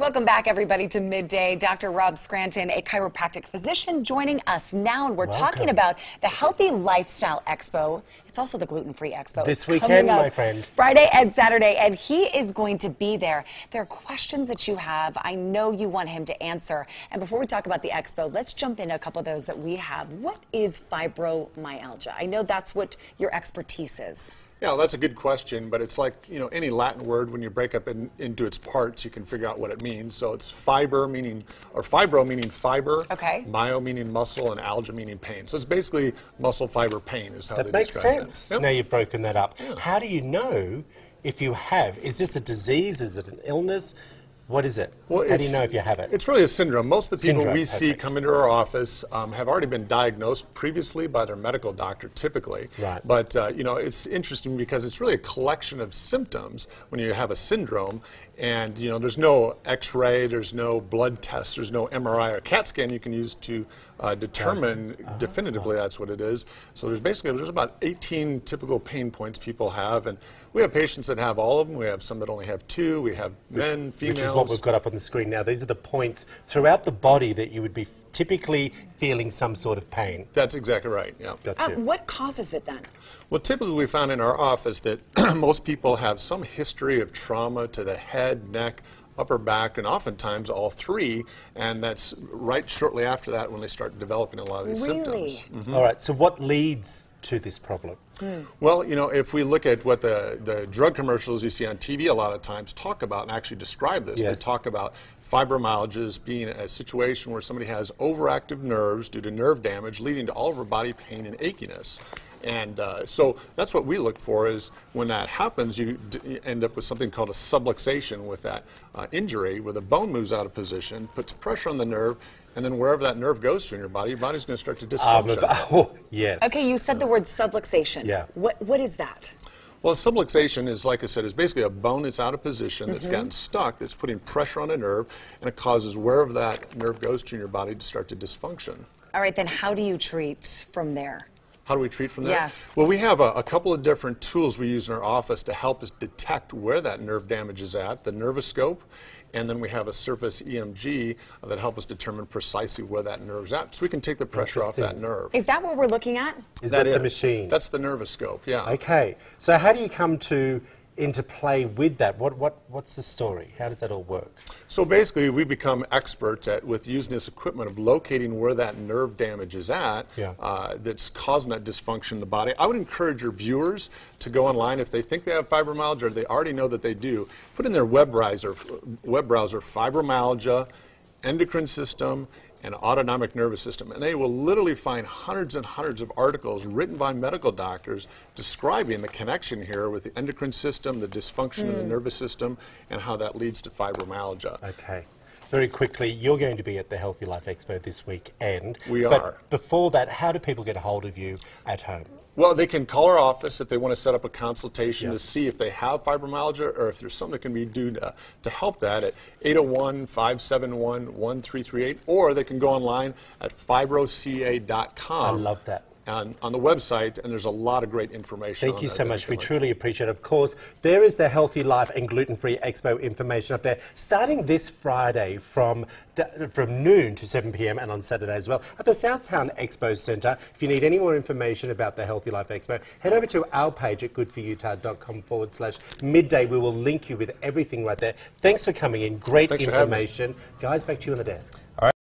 Welcome back, everybody, to Midday. Dr. Rob Scranton, a chiropractic physician, joining us now, and we're talking about the Healthy Lifestyle Expo. It's also the Gluten-Free Expo. This weekend, my friend. Friday and Saturday, and he is going to be there. There are questions that you have. I know you want him to answer. And before we talk about the expo, let's jump into a couple of those that we have. What is fibromyalgia? I know that's what your expertise is. Yeah, well, that's a good question, but it's like, any Latin word, when you break up into its parts, you can figure out what it means. So it's fibro meaning fiber, okay, myo meaning muscle, and algia meaning pain. So it's basically muscle fiber pain is how they describe it. That makes sense. Yep. Now you've broken that up. Yeah. How do you know if you have? Is this a disease? Is it an illness? What is it? Well, how do you know if you have it? It's really a syndrome. Most of the people we see perfect. come into our office have already been diagnosed previously by their medical doctor, typically. Right. But, it's interesting because it's really a collection of symptoms when you have a syndrome. And, there's no x-ray, there's no blood tests, there's no MRI or CAT scan you can use to determine definitively that's what it is. So there's about 18 typical pain points people have. And we have patients that have all of them. We have some that only have two. We have men, females. Which is what we've got up on the screen now. These are the points throughout the body that you would be typically feeling some sort of pain. That's exactly right, yeah. What causes it then? Well, typically we found in our office that most people have some history of trauma to the head, neck, upper back, and oftentimes all three, and that's right shortly after that when they start developing a lot of these symptoms. Mm-hmm. All right, so what leads to this problem? Well, if we look at what the drug commercials you see on TV a lot of times talk about and actually describe this, they talk about fibromyalgia as being a situation where somebody has overactive nerves due to nerve damage leading to all over body pain and achiness. And so that's what we look for is when that happens, you end up with something called a subluxation with that injury where the bone moves out of position, puts pressure on the nerve, and then wherever that nerve goes to in your body's going to start to dysfunction. Yes. Okay, you said the word subluxation. Yeah. What is that? Well, subluxation is, like I said, is basically a bone that's out of position, that's gotten stuck, that's putting pressure on a nerve, and it causes wherever that nerve goes to in your body to start to dysfunction. All right, then how do you treat from there? How do we treat from there? Yes. Well, we have a couple of different tools we use in our office to help us detect where that nerve damage is at, the nervoscope, and then we have a surface EMG that help us determine precisely where that nerve's at, so we can take the pressure off that nerve. Is that what we're looking at? Is that the machine? That's the nervoscope, yeah. Okay, so how do you come into play with that? What's the story? How does that all work? So basically, we become experts with using this equipment of locating where that nerve damage is at that's causing that dysfunction in the body. I would encourage your viewers to go online if they think they have fibromyalgia or they already know that they do. Put in their web browser fibromyalgia, endocrine system, and autonomic nervous system, and they will literally find hundreds and hundreds of articles written by medical doctors describing the connection here with the endocrine system, the dysfunction in the nervous system, and how that leads to fibromyalgia. Okay. Very quickly, you're going to be at the Healthy Life Expo this weekend. We are. But before that, how do people get a hold of you at home? Well, they can call our office if they want to set up a consultation to see if they have fibromyalgia or if there's something that can be done to help that at 801-571-1338, or they can go online at fibroca.com. I love that. On the website, and there's a lot of great information. Thank you so much. We truly appreciate it. Of course, there is the Healthy Life and Gluten-Free Expo information up there, starting this Friday from noon to 7 p.m. and on Saturday as well at the Southtown Expo Centre. If you need any more information about the Healthy Life Expo, head over to our page at goodforutah.com/midday. We will link you with everything right there. Thanks for coming in. Great information. Guys, back to you on the desk. All right.